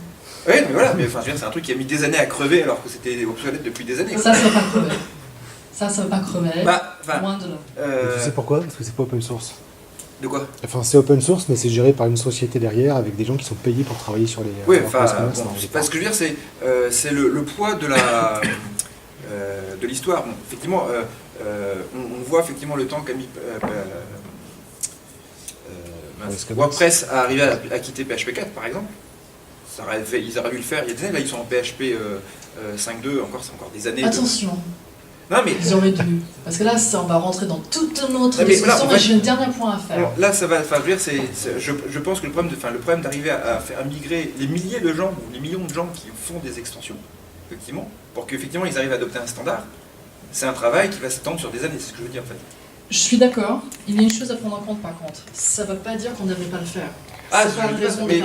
Oui, mais voilà, c'est un truc qui a mis des années à crever alors que c'était obsolète depuis des années. Ça va pas crever. Ça va pas crever. Loin de là. Tu sais pourquoi? Parce que c'est pas open source. De quoi? C'est open source, mais c'est géré par une société derrière avec des gens qui sont payés pour travailler sur les. Oui, ce que je veux dire, c'est le poids de la de l'histoire. Bon, effectivement, on voit effectivement le temps qu'a mis WordPress à arriver à quitter PHP 4, par exemple. Ils auraient dû le faire il y a des années. Là, ils sont en PHP 5.2, c'est encore des années. Attention. Non, mais... Ils auraient dû. Parce que là, on va rentrer dans toute notre discussion, et j'ai un dernier point à faire. Là, ça va. Je pense que le problème d'arriver à faire migrer les milliers de gens, ou les millions de gens qui font des extensions, effectivement, pour qu'effectivement ils arrivent à adopter un standard, c'est un travail qui va s'étendre sur des années, c'est ce que je veux dire en fait. Je suis d'accord. Il y a une chose à prendre en compte par contre. Ça ne veut pas dire qu'on ne devrait pas le faire. Mais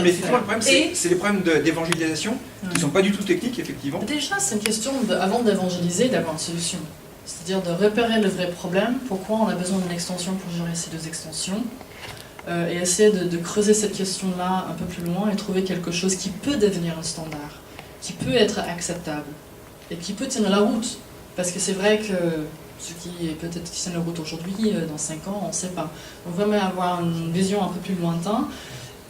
effectivement, le problème, c'est les problèmes d'évangélisation qui ne sont pas du tout techniques, effectivement. Déjà, c'est une question, avant d'évangéliser, d'avoir une solution. C'est-à-dire de repérer le vrai problème, pourquoi on a besoin d'une extension pour gérer ces deux extensions, et essayer de creuser cette question-là un peu plus loin et trouver quelque chose qui peut devenir un standard, qui peut être acceptable, et qui peut tenir la route. Parce que c'est vrai que ce qui est peut-être qui tient la route aujourd'hui, dans 5 ans, on ne sait pas. Donc vraiment avoir une vision un peu plus lointaine.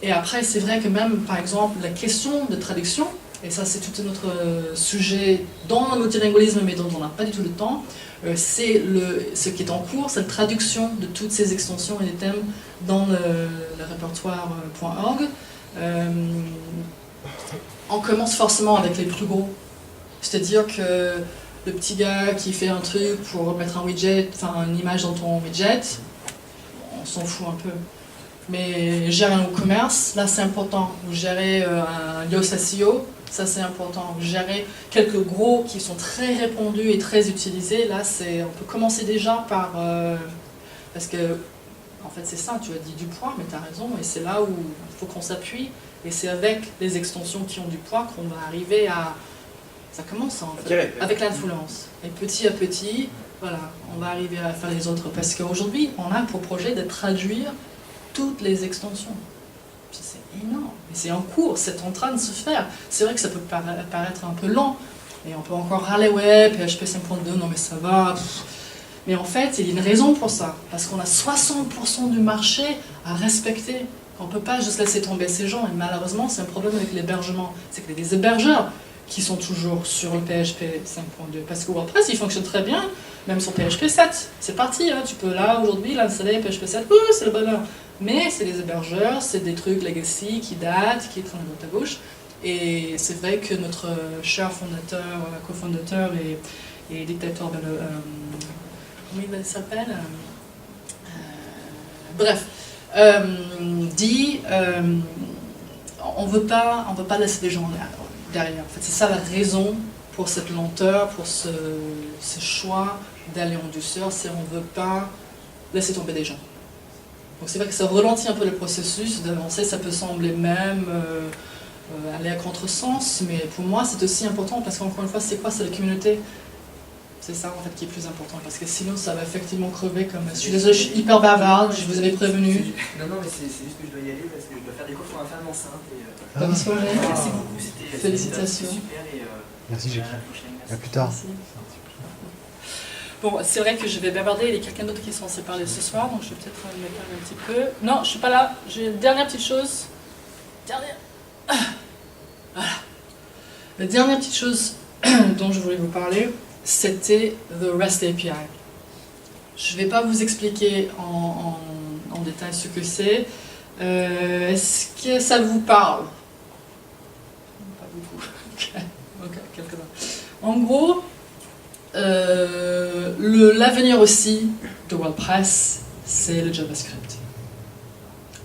Et après, c'est vrai que même, par exemple, la question de traduction, et ça c'est tout un autre sujet dans le multilingualisme, mais dont on n'a pas du tout le temps, ce qui est en cours, c'est la traduction de toutes ces extensions et des thèmes dans le répertoire.org. On commence forcément avec les plus gros. C'est-à-dire que le petit gars qui fait un truc pour mettre un widget, enfin une image dans ton widget, on s'en fout un peu. Mais gérer un e-commerce, là c'est important. Vous gérez un Yoast SEO, ça c'est important. Vous gérez quelques gros qui sont très répandus et très utilisés, là on peut commencer déjà par... parce que, en fait c'est ça, tu as dit du poids, mais tu as raison, et c'est là où il faut qu'on s'appuie, et c'est avec les extensions qui ont du poids qu'on va arriver à... Ça commence en fait, avec l'influence. Et petit à petit, voilà, on va arriver à faire les autres. Parce qu'aujourd'hui, on a pour projet de traduire toutes les extensions. C'est énorme. Et c'est en cours, c'est en train de se faire. C'est vrai que ça peut paraître un peu lent. Et on peut encore râler, ouais, PHP 5.2, non mais ça va. Mais en fait, il y a une raison pour ça. Parce qu'on a 60% du marché à respecter. On ne peut pas juste laisser tomber ces gens. Et malheureusement, c'est un problème avec l'hébergement. C'est que les hébergeurs qui sont toujours sur le PHP 5.2. Parce que WordPress, il fonctionne très bien, même sur PHP 7. C'est parti, hein. Tu peux là, aujourd'hui, l'installer PHP 7, c'est le bonheur. Mais c'est des hébergeurs, c'est des trucs legacy qui datent, qui traînent à droite à gauche. Et c'est vrai que notre cher fondateur, cofondateur et dictateur, comment il s'appelle bref, dit on veut pas laisser les gens derrière. En fait, c'est ça la raison pour cette lenteur, pour ce choix d'aller en douceur, c'est on ne veut pas laisser tomber des gens. Donc c'est vrai que ça ralentit un peu le processus d'avancer, ça peut sembler même aller à contresens, mais pour moi c'est aussi important parce qu'encore une fois, c'est quoi? C'est la communauté. C'est ça en fait qui est plus important parce que sinon ça va effectivement crever comme. Je suis désolée, je suis hyper bavarde, je vous avais prévenu. Non, mais c'est juste que je dois y aller parce que je dois faire des cours pour un femme enceinte. Bonne soirée. Merci beaucoup, c'était Félicitations. super et Merci, à Jackie. la prochaine. À plus tard. Merci. Bon, c'est vrai que je vais bavarder, il y a quelqu'un d'autre qui est censé parler ce soir, donc je vais peut-être me calmer un petit peu. Non, je suis pas là. J'ai une dernière petite chose. Voilà. La dernière petite chose dont je voulais vous parler, c'était The REST API. Je ne vais pas vous expliquer en détail ce que c'est. Est-ce que ça vous parle? Pas beaucoup. Ok, quelques-uns. En gros, l'avenir aussi de WordPress, c'est le JavaScript.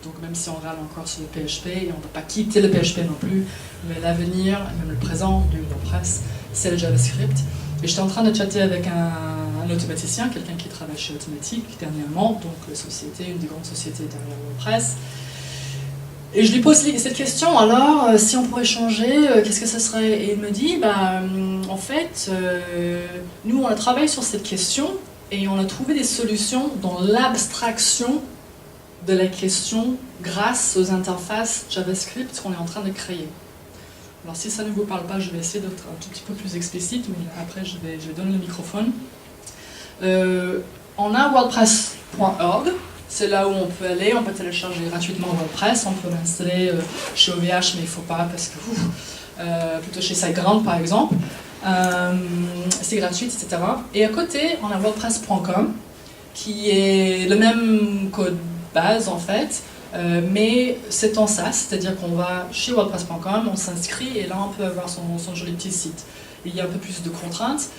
Donc même si on râle encore sur le PHP, et on ne va pas quitter le PHP non plus, mais l'avenir, même le présent du WordPress, c'est le JavaScript. Et j'étais en train de chatter avec un automaticien, quelqu'un qui travaille chez Automatic dernièrement, donc la société, une des grandes sociétés derrière WordPress. Et je lui pose cette question, alors, si on pourrait changer, qu'est-ce que ça serait? Et il me dit, en fait, nous on a travaillé sur cette question et on a trouvé des solutions dans l'abstraction de la question grâce aux interfaces JavaScript qu'on est en train de créer. Alors si ça ne vous parle pas, je vais essayer d'être un tout petit peu plus explicite, mais après je vais donner le microphone. On a WordPress.org, c'est là où on peut aller, on peut télécharger gratuitement WordPress, on peut l'installer chez OVH, mais il ne faut pas parce que, plutôt chez SiteGround par exemple, c'est gratuit, etc. Et à côté, on a WordPress.com, qui est le même code base en fait, mais c'est en SaaS, c'est-à-dire qu'on va chez WordPress.com, on s'inscrit et là on peut avoir son joli petit site. Il y a un peu plus de contraintes,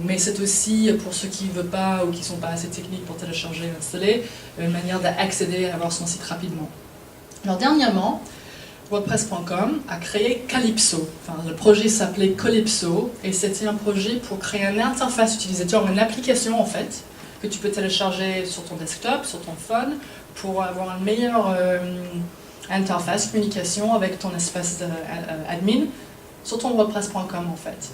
mais c'est aussi pour ceux qui ne veulent pas ou qui ne sont pas assez techniques pour télécharger et installer, une manière d'accéder à avoir son site rapidement. Alors dernièrement, WordPress.com a créé Calypso. Enfin, le projet s'appelait Calypso et c'était un projet pour créer une interface utilisateur, une application en fait, que tu peux télécharger sur ton desktop, sur ton phone, pour avoir une meilleure interface, communication avec ton espace admin sur ton WordPress.com en fait.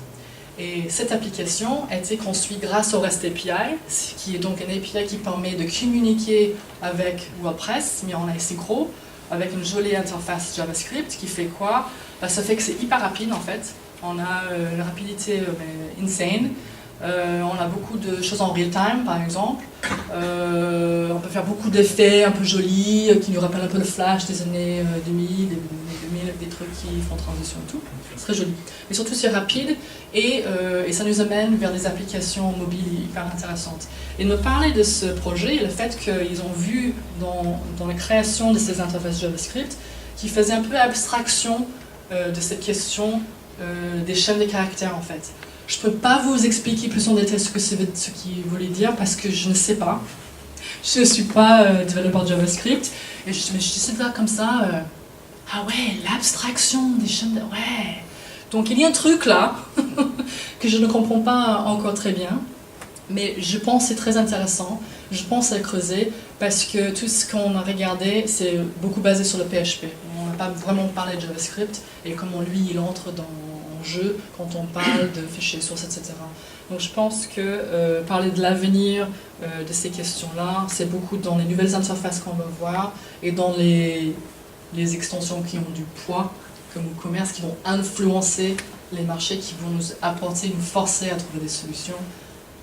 Et cette application a été construite grâce au REST API, qui est donc une API qui permet de communiquer avec WordPress, mais en asynchro, avec une jolie interface JavaScript qui fait quoi? Ça fait que c'est hyper rapide en fait. On a une rapidité insane. On a beaucoup de choses en real time par exemple. On peut faire beaucoup d'effets un peu jolis qui nous rappellent un peu le Flash des années 2000, des trucs qui font transition et tout. C'est très joli. Mais surtout c'est rapide et ça nous amène vers des applications mobiles hyper intéressantes. Et me parler de ce projet, le fait qu'ils ont vu dans la création de ces interfaces JavaScript qui faisaient un peu abstraction de cette question des chaînes de caractères en fait. Je ne peux pas vous expliquer plus en détail ce qu'il voulait dire parce que je ne sais pas. Je ne suis pas développeur JavaScript et je me suis dit là comme ça, ah ouais, l'abstraction des chaînes de... Ouais. Donc il y a un truc là que je ne comprends pas encore très bien, mais je pense que c'est très intéressant, je pense à creuser parce que tout ce qu'on a regardé c'est beaucoup basé sur le PHP. On n'a pas vraiment parlé de JavaScript et comment lui il entre dans jeu quand on parle de fichiers sources, etc. Donc je pense que parler de l'avenir de ces questions-là, c'est beaucoup dans les nouvelles interfaces qu'on va voir et dans les extensions qui ont du poids, comme WooCommerce, qui vont influencer les marchés, qui vont nous apporter, nous forcer à trouver des solutions.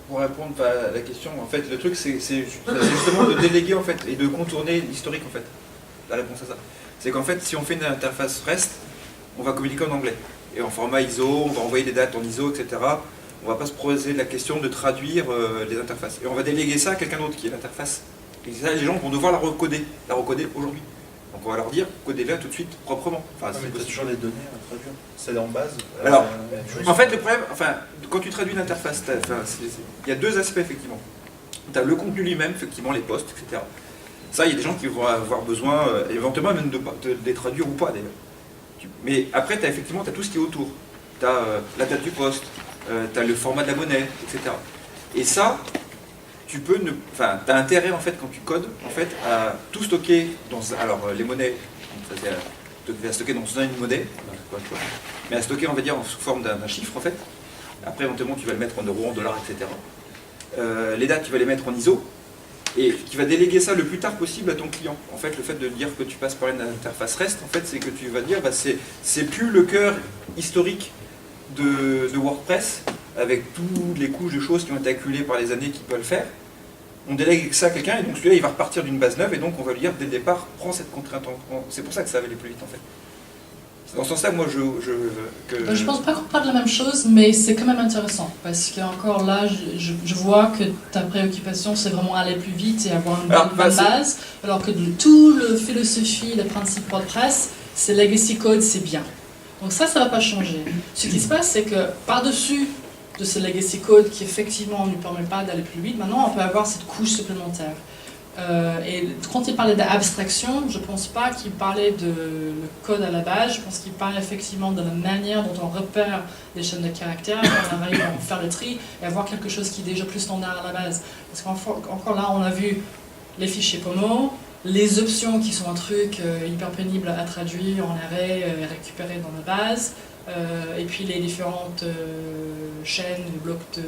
Pour répondre à la question, en fait, le truc c'est justement de déléguer en fait et de contourner l'historique en fait. La réponse à ça, c'est qu'en fait, si on fait une interface REST, on va communiquer en anglais. Et en format ISO, on va envoyer des dates en ISO, etc. On ne va pas se poser la question de traduire les interfaces. Et on va déléguer ça à quelqu'un d'autre qui est l'interface. Et ça, les gens vont devoir la recoder aujourd'hui. Donc on va leur dire, codez-la tout de suite, proprement. Enfin, mais tu as toujours les données à traduire. C'est en base. Alors, en fait, le problème, quand tu traduis l'interface, il y a deux aspects, effectivement. Tu as le contenu lui-même, effectivement, les posts, etc. Ça, il y a des gens qui vont avoir besoin, éventuellement, même de les traduire ou pas, d'ailleurs. Mais après, tu as tout ce qui est autour. Tu as la date du poste, tu as le format de la monnaie, etc. Et ça, tu as intérêt, en fait, quand tu codes, en fait, à tout stocker dans... Alors, les monnaies, ça, c'est à stocker dans une monnaie, mais à stocker, on va dire, sous forme d'un chiffre, en fait. Après, éventuellement, tu vas le mettre en euros, en dollars, etc. Les dates, tu vas les mettre en ISO, et tu vas déléguer ça le plus tard possible à ton client. En fait, le fait de dire que tu passes par une interface REST, en fait, c'est que tu vas dire, bah, c'est plus le cœur historique de WordPress, avec toutes les couches de choses qui ont été accumulées par les années qui peuvent le faire. On délègue ça à quelqu'un, et donc celui-là, il va repartir d'une base neuve, et donc on va lui dire, dès le départ, prends cette contrainte. C'est pour ça que ça va aller plus vite, en fait. C'est dans ce sens-là, moi, Je pense pas de la même chose, mais c'est quand même intéressant, parce qu'encore là, je vois que ta préoccupation, c'est vraiment aller plus vite et avoir une bonne base, alors que tout le philosophie, le principe WordPress, c'est legacy code, c'est bien. Donc ça va pas changer. Ce qui se passe, c'est que par-dessus de ce legacy code qui effectivement ne nous permet pas d'aller plus vite, maintenant on peut avoir cette couche supplémentaire. Et quand il parlait d'abstraction, je ne pense pas qu'il parlait de le code à la base, je pense qu'il parlait effectivement de la manière dont on repère les chaînes de caractères, quand on arrive à faire le tri et avoir quelque chose qui est déjà plus standard à la base. Parce qu'encore là, on a vu les fichiers POMO, les options qui sont un truc hyper pénible à traduire en arrêt et récupérer dans la base, et puis les différentes chaînes, blocs de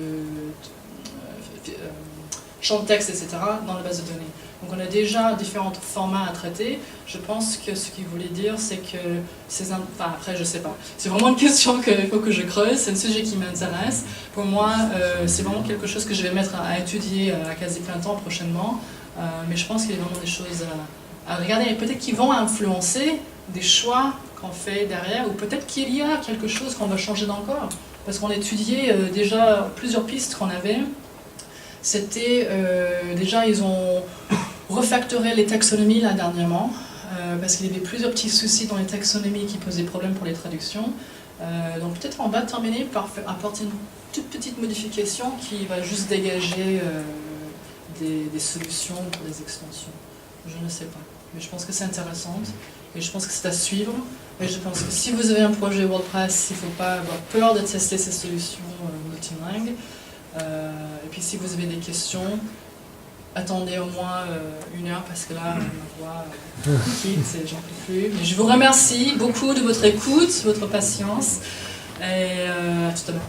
champs de texte, etc. dans la base de données. Donc on a déjà différents formats à traiter. Je pense que ce qu'il voulait dire, c'est que après, je sais pas. C'est vraiment une question qu'il faut que je creuse. C'est un sujet qui m'intéresse. Pour moi, c'est vraiment quelque chose que je vais mettre à étudier à quasi plein temps prochainement. Mais je pense qu'il y a vraiment des choses à regarder. Et peut-être qu'ils vont influencer des choix qu'on fait derrière, ou peut-être qu'il y a quelque chose qu'on va changer d'encore. Parce qu'on étudiait déjà plusieurs pistes qu'on avait. C'était déjà, ils ont refactoré les taxonomies là dernièrement, parce qu'il y avait plusieurs petits soucis dans les taxonomies qui posaient problème pour les traductions. Donc peut-être on va terminer par apporter une toute petite modification qui va juste dégager des solutions pour des extensions. Je ne sais pas, mais je pense que c'est intéressant et je pense que c'est à suivre. Et je pense que si vous avez un projet WordPress, il ne faut pas avoir peur de tester ces solutions multilingues. Et puis si vous avez des questions, attendez au moins 1 heure parce que là, ma voix quitte et j'en peux plus. Mais je vous remercie beaucoup de votre écoute, votre patience et à tout à l'heure.